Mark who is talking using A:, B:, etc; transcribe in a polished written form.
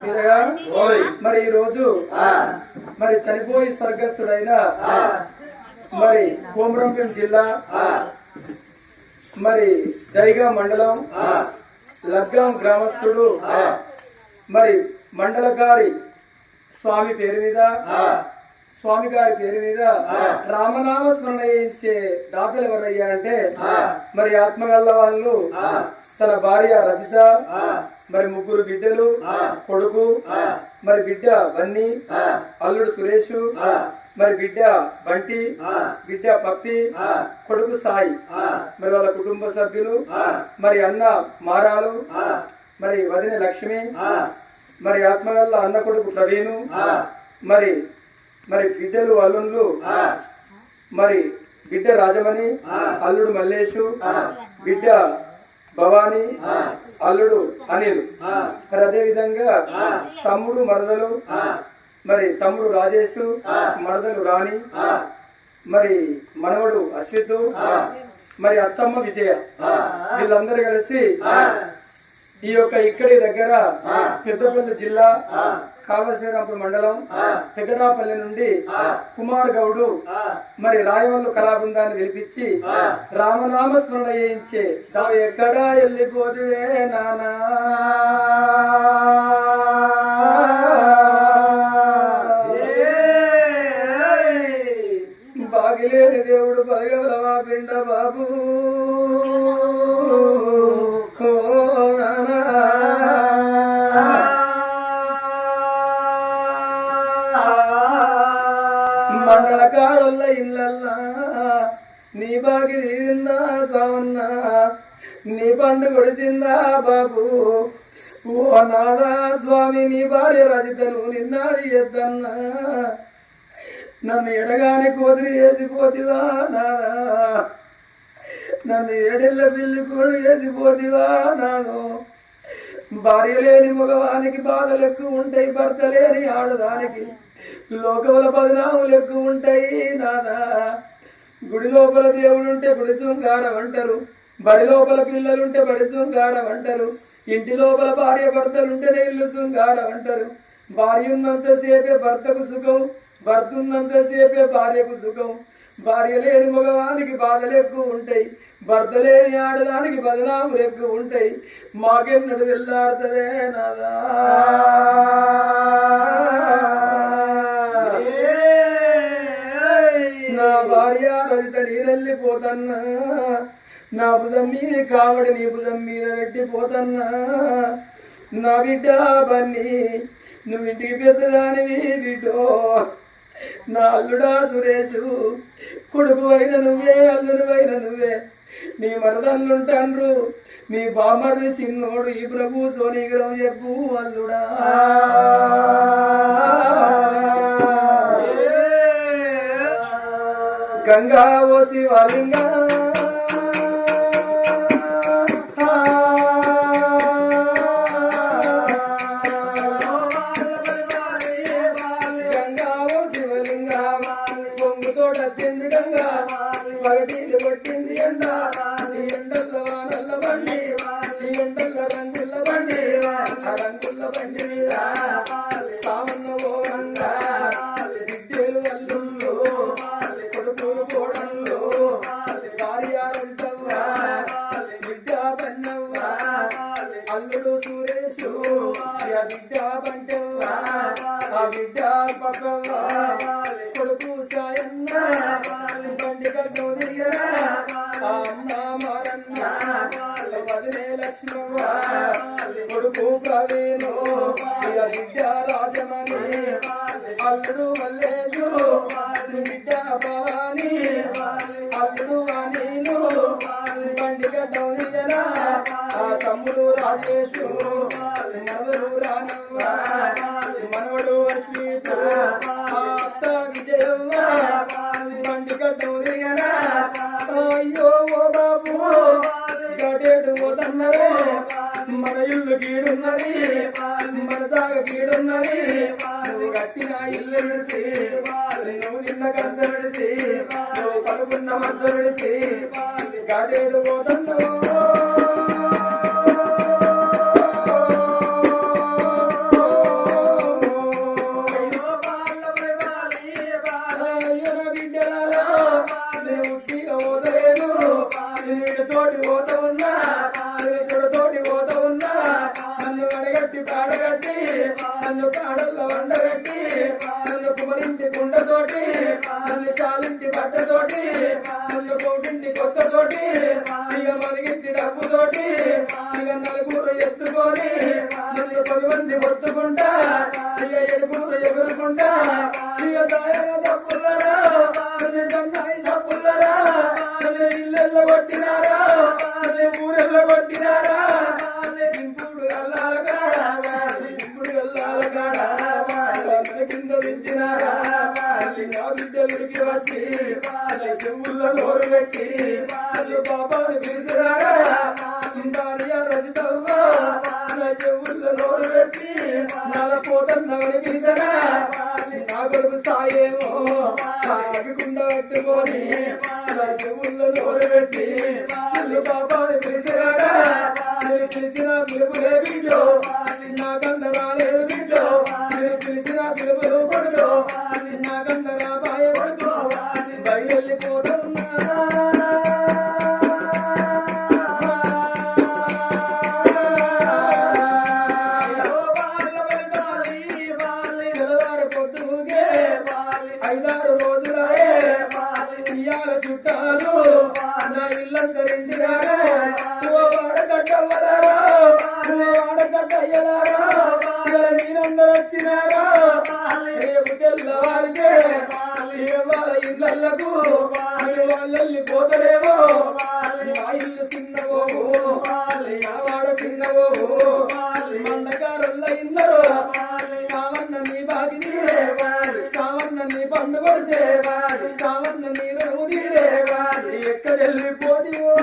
A: మరి ఈ రోజు మరి చనిపోయి స్వర్గస్థుడైన మరి కోమరంభీం జిల్లా మరి జైగా మండలం లగ్గాం గ్రామస్తుడు మరి మండల గారి స్వామి పేరు మీద స్వామి గారి పేరు మీద రామనామ స్మరణ చేయించే దాతలు ఎవరయ్యా అంటే మరి ఆత్మగల్ల వాళ్ళు తన భార్య రజిత మరి ముగ్గురు బిడ్డలు కొడుకు మరి బిడ్డ బన్నీ అల్లుడు సురేష్ మరి బిడ్డ బంటి బిడ్డ పప్పి కొడుకు సాయి మరి వాళ్ళ కుటుంబ సభ్యులు మరి అన్న మారాలు మరి వదిన లక్ష్మి మరి ఆత్మగల్ల అన్న కొడుకు ప్రవీణు మరి మరి బిడ్డలు అల్లుళ్ళు మరి బిడ్డ రాజమణి అల్లుడు మల్లేషు బిడ్డ భవాని అల్లుడు అనిల్ మరి అదే విధంగా తమ్ముడు మరదలు మరి తమ్ముడు రాజేష్ మరదలు రాణి మరి మనవడు అశ్విత్ మరి అత్తమ్మ విజయ వీళ్ళందరూ కలిసి ఈ యొక్క ఇక్కడి దగ్గర పెద్దపల్లి జిల్లా కాళశ్రీరాంపురం మండలం పెగడాపల్లి నుండి కుమార్ గౌడు మరి రాయవల్లు కళాబృందాన్ని పిలిపించి రామనామ స్మరణ చేయించే తావు ఎక్కడా వెళ్ళిపోతువే నానా బాగిలేని దేవుడు పదగలవా పిండ బాబు మండలకాడొల్ల ఇళ్ళల్లా నీ బాగి తీరిందా సావన్నా నీ పండు కొడిచిందా బాబు ఓ నాదా స్వామి నీ భార్య రజితను నిన్నాడు ఎద్దన్నా నన్ను ఎడగానే కోదిరి వేసిపోతివా నాదా నన్ను ఏడెళ్ళ పిల్లి కోడి వేసిపోతివా నాదో భార్య లేని మగవానికి బాధలు ఎక్కువ ఉంటాయి భర్త లేని ఆడదానికి లోకముల బదనాములు ఎక్కువ ఉంటాయి నాదా గుడి లోపల దేవుడుంటే గుడి శృంగారం అంటారు బడి లోపల పిల్లలుంటే బడి శృంగారం అంటారు ఇంటి లోపల భార్య భర్తలుంటేనే ఇల్లు శృంగారం అంటారు భార్య ఉన్నంతసేపే భర్తకు సుఖం భర్త ఉన్నంతసేపే భార్యకు సుఖం భార్య లేని మగవానికి బాధలు ఎక్కువ ఉంటాయి భర్త లేని ఆడదానికి బదనాములు ఎక్కువ ఉంటాయి మాకెన్నడు వెళ్ళాడుతుందే నాదా నా భార్య రజిత నీరెళ్ళిపోతన్నా నా భుజం మీద కావడి నీ భుజం మీద పెట్టిపోతన్నా నా బిడ్డ బన్నీ నువ్వు ఇంటికి పెద్దదానివి బిడ్డో నా అల్లుడా సురేషు కొడుకు అయిన నువ్వే అల్లుడు అయిన నువ్వే నీ మరదల్లుంటాన్రు నీ బామర్ది చిన్నోడు ఈ ప్రభు సోనిగ్రహం చెప్పు అల్లుడా గంగా ఓ శివలింగా పగటీలు కొట్టింది ఎండ ఎండల్లో వానల్ల బండి ఎండల్ల రంగుల్ల బండి ఆ రంగుల్ల బండి మీద సామన్న ఓరంగా బిడ్డలు అల్లుళ్ళు కొడుకులు కోడళ్ళు భార్య రవితవ్వ బిడ్డ పన్నవ్వ అల్లుడు సురేషు బిడ్డ బంటవ్వ ఆ బిడ్డ పక్కవ్వ కొడుకు సాయన్న లక్ష్మవ్వ కొడుకు ప్రవీణు బిడ్డ రాజమణి అల్లుడు మల్లేషు బిడ్డ భవాని అల్లుడు అనిలు పండిగ డౌనిజన ఆ తమ్ముడు రాజేషు మనవడు రానవ్వ మనవడు అశ్విత్ అత్త విజయవ్వ పండిగ డౌనిజన అయ్యో ఓ బాబు గడేడు పోతన్నరే మన ఇల్లు కీడున్నది మన సాగ కీడున్నది నువ్వు కట్టిన ఇల్లు విడిసి నువ్వు నిన్న కంచ విడిసి నువ్వు పడుకున్న మంచ విడిసి గడేడు పోతన్నవో వండగట్టి నన్ను కాడల్ల వండగట్టి నన్ను కుమరింటి కుండతోటి నన్ను శాలింటి బట్టతోటి నన్ను కోటింటి కొత్తతోటి ఇక మరిగింటి డబ్బుతోటి ఇక నలుగురు ఎత్తుకొని నన్ను 10 మంది మొత్తుకుంటా ఇక ఎడుగురు ఎగురుకుంటా ఇక దాయగా తప్పులరా సన్నాయి తప్పులరా ఇళ్ళెల్ల కొట్టినారా ఊరెల్ల కొట్టినారా ఇంపుడు గల్లాల కాడ కింద దించినారా నా బిడ్డలుడికి వచ్చి చెవుల్లో నోరు పెట్టి బాబాని పిలిచినారా భార్య రజితవ్వ నా చెవుల్లో నోరు పెట్టి నలపోతన్నవని పిలిచరా నా కొడుకు సాయేమో సాగికుండా పట్టుకొని నా చెవుల్లో నోరు పెట్టి బాబాని పిలిచినారా పిలిచిన పిలుపులే బిడ్డో నాకంద రాలేదు బిడ్డో పిలిచిన పిలుపులు కొడుకో నాకంద రాబాయ కొడుకో బయలుపోతున్నా పొద్దుగే 5-6 రోజులాయే ఇయ్యాల చుట్టాలు నా ఇల్లంతరించినారా వాడకట్టవ్వలారా వాడకట్టయ్యలారా మీరందరూ వచ్చినారా రేపు తెల్లవారికే వాళ్ళ ఇళ్ళకు వాళ్ళల్ని పోతలేమో ఆ ఇల్లు చిన్నవో ఆ వాడ చిన్నవో మండకారుల ఇళ్ళలో సావన్న నీ బాగి తీరే సావన్న నీ పండు కొడితే సావన్న నీ రుణము తీరే ఎక్కడ వెళ్ళిపోతివో